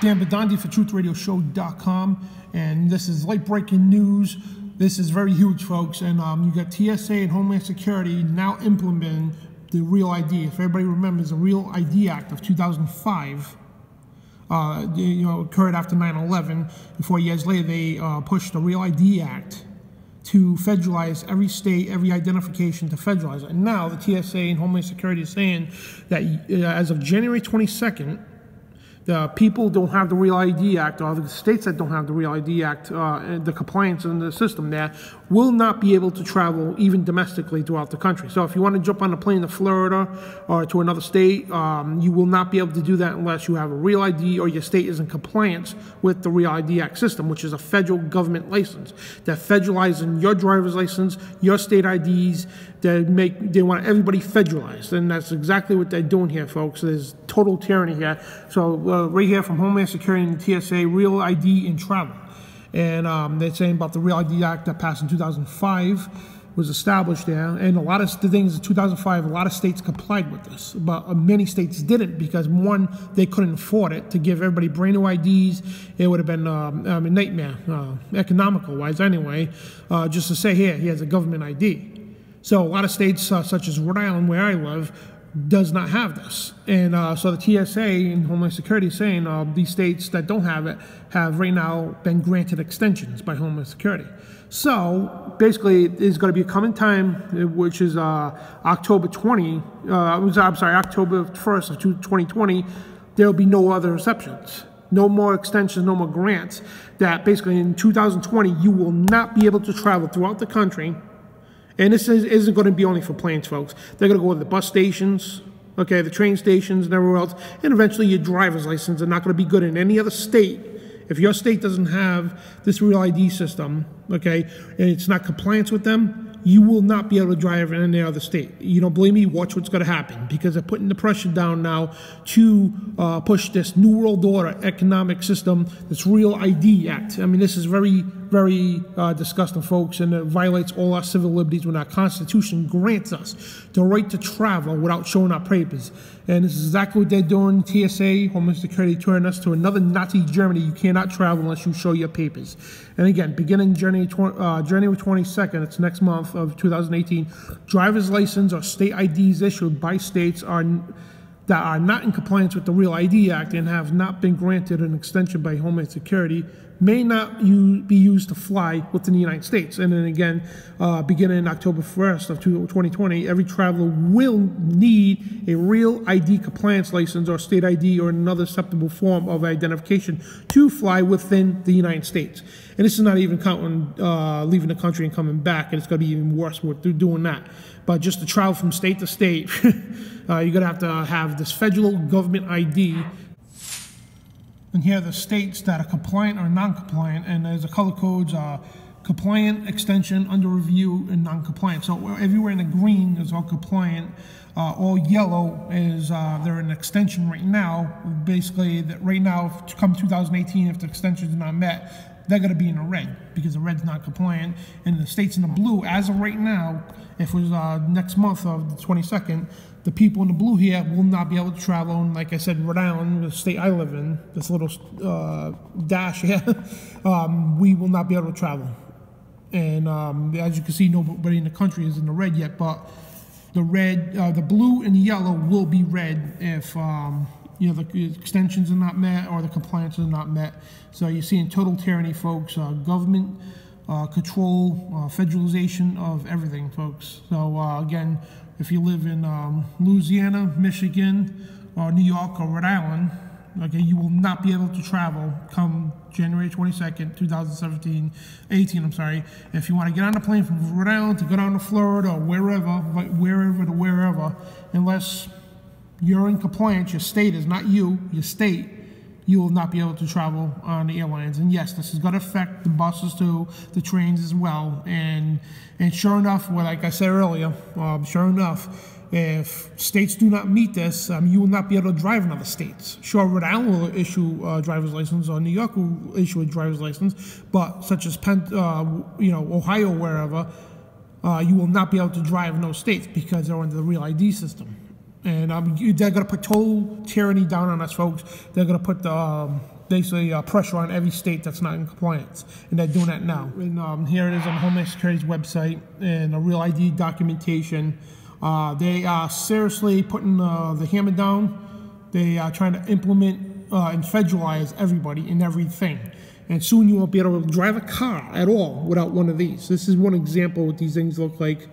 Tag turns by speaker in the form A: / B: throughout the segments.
A: Dan Bidondi for TruthRadioShow.com, and this is late breaking news. This is very huge, folks, and you got TSA and Homeland Security now implementing the Real ID. If everybody remembers, the Real ID Act of 2005 occurred after 9/11. And 4 years later, they pushed the Real ID Act to federalize every state, every identification to federalize it. And now the TSA and Homeland Security is saying that as of January 22nd, the people don't have the Real ID Act, or the states that don't have the Real ID Act, the compliance in the system there, will not be able to travel even domestically throughout the country. So if you want to jump on a plane to Florida or to another state, you will not be able to do that unless you have a Real ID or your state is in compliance with the Real ID Act system, which is a federal government license that federalizes your driver's license, your state IDs. They want everybody federalized, and that's exactly what they're doing here, folks. There's total tyranny here. So right here from Homeland Security and the TSA, Real ID in travel. And they're saying about the Real ID Act that passed in 2005 was established there. And a lot of the things in 2005, a lot of states complied with this, but many states didn't because, one, they couldn't afford it to give everybody brand new IDs. It would have been a nightmare, economical-wise anyway, just to say, here, he has a government ID. So a lot of states, such as Rhode Island, where I live, does not have this. And so the TSA and Homeland Security is saying these states that don't have it have right now been granted extensions by Homeland Security. So basically, there's going to be a coming time, which is October 1st of 2020. There will be no other exceptions. No more extensions, no more grants. That basically in 2020, you will not be able to travel throughout the country. And this isn't going to be only for planes, folks. They're going to go to the bus stations, okay, the train stations and everywhere else, and eventually your driver's license are not going to be good in any other state. If your state doesn't have this Real ID system, okay, and it's not compliance with them, you will not be able to drive in any other state. You don't believe me? Watch what's going to happen, because they're putting the pressure down now to push this New World Order economic system, this Real ID Act. I mean, this is very, very disgusting, folks, and it violates all our civil liberties when our Constitution grants us the right to travel without showing our papers. And this is exactly what they're doing. TSA, Homeland Security, turning us to another Nazi Germany. You cannot travel unless you show your papers. And again, beginning January 22nd, it's next month of 2018, driver's license or state IDs issued by states that are not in compliance with the Real ID Act and have not been granted an extension by Homeland Security may not be used to fly within the United States. And then again, beginning October 1st of 2020, every traveler will need a Real ID compliance license or state ID or another acceptable form of identification to fly within the United States. And this is not even counting leaving the country and coming back, and it's going to be even worse with doing that. But just to travel from state to state, you're going to have this federal government ID. And here are the states that are compliant or non-compliant, and there's the color codes: compliant, extension, under review, and non-compliant. So everywhere in the green is all compliant. All yellow is they're in extension right now. Basically, that right now, come 2018, if the extensions are not met, they're going to be in the red because the red's not compliant. And the states in the blue, as of right now, if it was next month of the 22nd, the people in the blue here will not be able to travel. And like I said, Rhode Island, the state I live in, this little dash here, we will not be able to travel. And as you can see, nobody in the country is in the red yet, but the red, the blue and the yellow will be red if the extensions are not met or the compliance is not met. So you're seeing total tyranny, folks. Government control, federalization of everything, folks. So again, if you live in Louisiana, Michigan, or New York or Rhode Island, okay, you will not be able to travel come January 22nd, 2018, I'm sorry. If you want to get on a plane from Rhode Island to go down to Florida or wherever, unless you're in compliance, your state is not you, your state, you will not be able to travel on the airlines. And yes, this is going to affect the buses too, the trains as well. And sure enough, well, like I said earlier, sure enough, if states do not meet this, you will not be able to drive in other states. Sure, Rhode Island will issue a driver's license, or New York will issue a driver's license, but such as Ohio, wherever, you will not be able to drive in those states because they're under the Real ID system. And they're going to put total tyranny down on us, folks. They're going to put the basically pressure on every state that's not in compliance, and they're doing that now. And here it is on Homeland Security's website, and the Real ID documentation. They are seriously putting the hammer down. They are trying to implement and federalize everybody and everything. And soon you won't be able to drive a car at all without one of these. This is one example of what these things look like.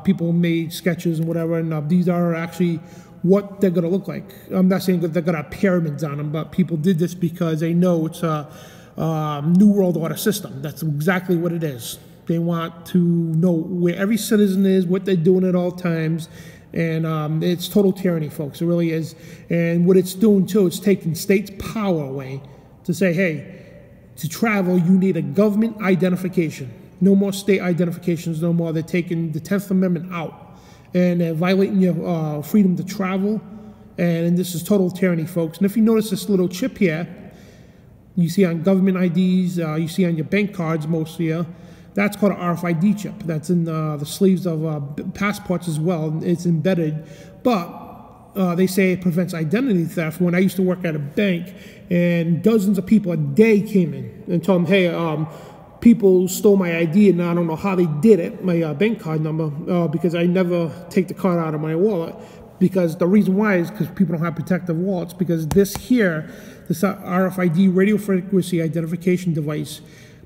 A: People made sketches and whatever, and these are actually what they're going to look like. I'm not saying that they're going to have pyramids on them, but people did this because they know it's a New World Order system. That's exactly what it is. They want to know where every citizen is, what they're doing at all times, and it's total tyranny, folks. It really is. And what it's doing, too, it's taking states' power away to say, hey, to travel, you need a government identification. No more state identifications, no more. They're taking the 10th Amendment out, and they're violating your freedom to travel, and this is total tyranny, folks. And if you notice this little chip here, you see on government IDs, you see on your bank cards most here, that's called an RFID chip. That's in the sleeves of passports as well. It's embedded, but they say it prevents identity theft. When I used to work at a bank, and dozens of people a day came in and told them, hey, people stole my ID, and I don't know how they did it, my bank card number, because I never take the card out of my wallet. Because the reason why is because people don't have protective wallets, because this here, this RFID radio frequency identification device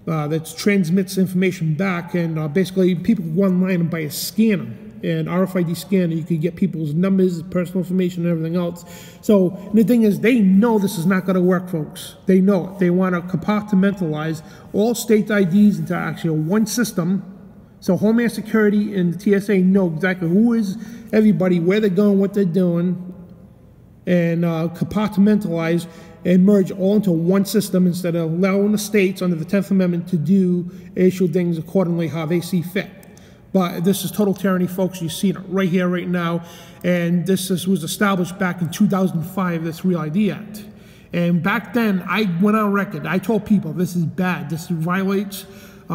A: that transmits information back, and basically people go online and buy a scanner, an RFID scanner. You could get people's numbers, personal information, and everything else. So the thing is, they know this is not going to work, folks. They know it. They want to compartmentalize all state IDs into actually one system. So Homeland Security and the TSA know exactly who is everybody, where they're going, what they're doing, and compartmentalize and merge all into one system instead of allowing the states under the 10th Amendment to issue things accordingly how they see fit. But this is total tyranny, folks. You're seeing it right here, right now. And this was established back in 2005, this Real ID Act. And back then, I went on record. I told people this is bad. This violates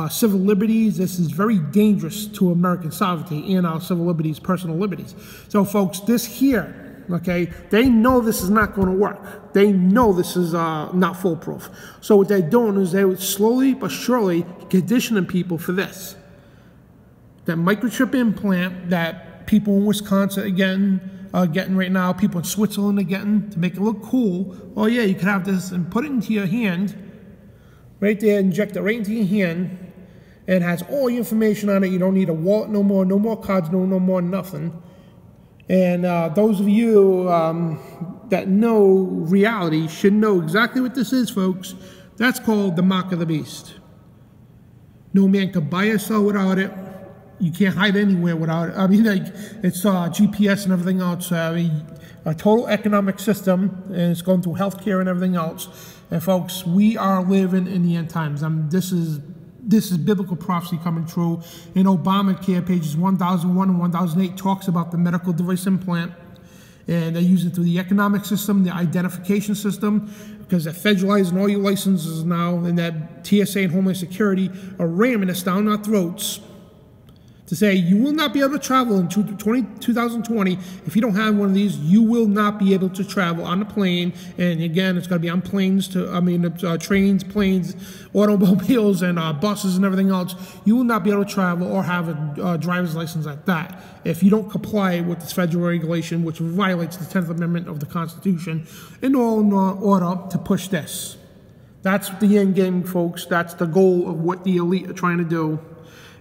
A: civil liberties. This is very dangerous to American sovereignty and our civil liberties, personal liberties. So, folks, this here, okay, they know this is not going to work. They know this is not foolproof. So what they're doing is they would slowly but surely conditioning people for this. That microchip implant that people in Wisconsin are getting right now, people in Switzerland are getting to make it look cool. Oh yeah, you can have this and put it into your hand, right there, inject it right into your hand, and it has all your information on it. You don't need a wallet no more cards, no more nothing. And those of you that know reality should know exactly what this is, folks. That's called the mark of the beast. No man can buy or sell without it. You can't hide anywhere without it. I mean, like, it's GPS and everything else. I mean, a total economic system, and it's going through healthcare and everything else. And folks, we are living in the end times. This is biblical prophecy coming true. In Obamacare, pages 1001 and 1008 talks about the medical device implant, and they're using it through the economic system, the identification system, because they're federalizing all your licenses now, and that TSA and Homeland Security are ramming us down our throats to say you will not be able to travel in 2020 if you don't have one of these. You will not be able to travel on a plane, and again, it's going to be on planes trains, planes, automobiles, and buses and everything else. You will not be able to travel or have a driver's license like that if you don't comply with this federal regulation, which violates the 10th Amendment of the Constitution, in order to push this. That's the end game, folks. That's the goal of what the elite are trying to do.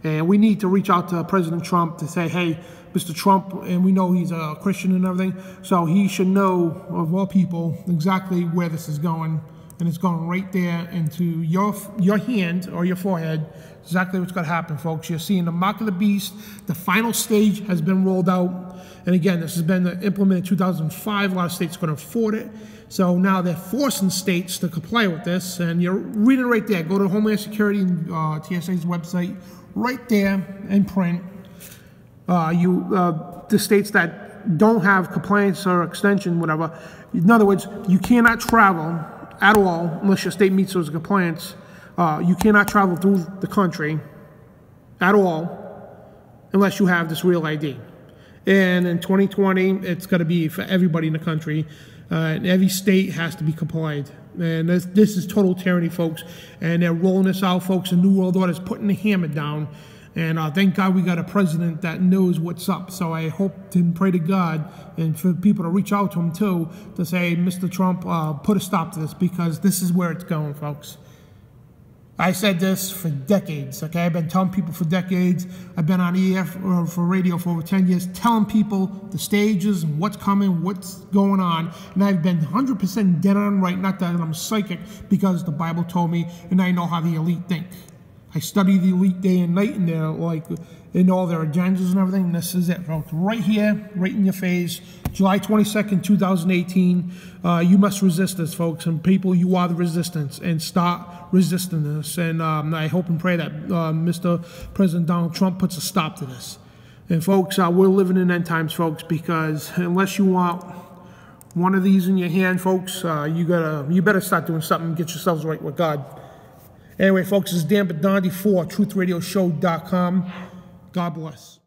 A: And we need to reach out to President Trump to say, hey, Mr. Trump, and we know he's a Christian and everything, so he should know, of all people, exactly where this is going. And it's going right there into your hand or your forehead. Exactly what's going to happen, folks. You're seeing the mark of the beast. The final stage has been rolled out. And again, this has been implemented in 2005. A lot of states are going to afford it. So now they're forcing states to comply with this. And you're reading it right there. Go to Homeland Security and TSA's website. Right there in print, the states that don't have compliance or extension, whatever. In other words, you cannot travel at all unless your state meets those compliance. You cannot travel through the country at all unless you have this Real ID. And in 2020, it's going to be for everybody in the country. And every state has to be complied. And this is total tyranny, folks. And they're rolling this out, folks. The New World Order is putting the hammer down. And thank God we got a president that knows what's up. So I hope and pray to God and for people to reach out to him too to say, Mr. Trump, put a stop to this, because this is where it's going, folks. I said this for decades, okay? I've been telling people for decades. I've been on EF for radio for over 10 years, telling people the stages and what's coming, what's going on. And I've been 100% dead on right, not that I'm psychic, because the Bible told me, and I know how the elite think. I study the elite day and night, and they're like, in all their agendas and everything. And this is it, folks. Right here, right in your face, July 22nd, 2018. You must resist this, folks. And people, you are the resistance. And start resisting this. And I hope and pray that Mr. President Donald Trump puts a stop to this. And folks, we're living in end times, folks, because unless you want one of these in your hand, folks, you better start doing something and get yourselves right with God. Anyway, folks, this is Dan Bidondi for TruthRadioShow.com. God bless.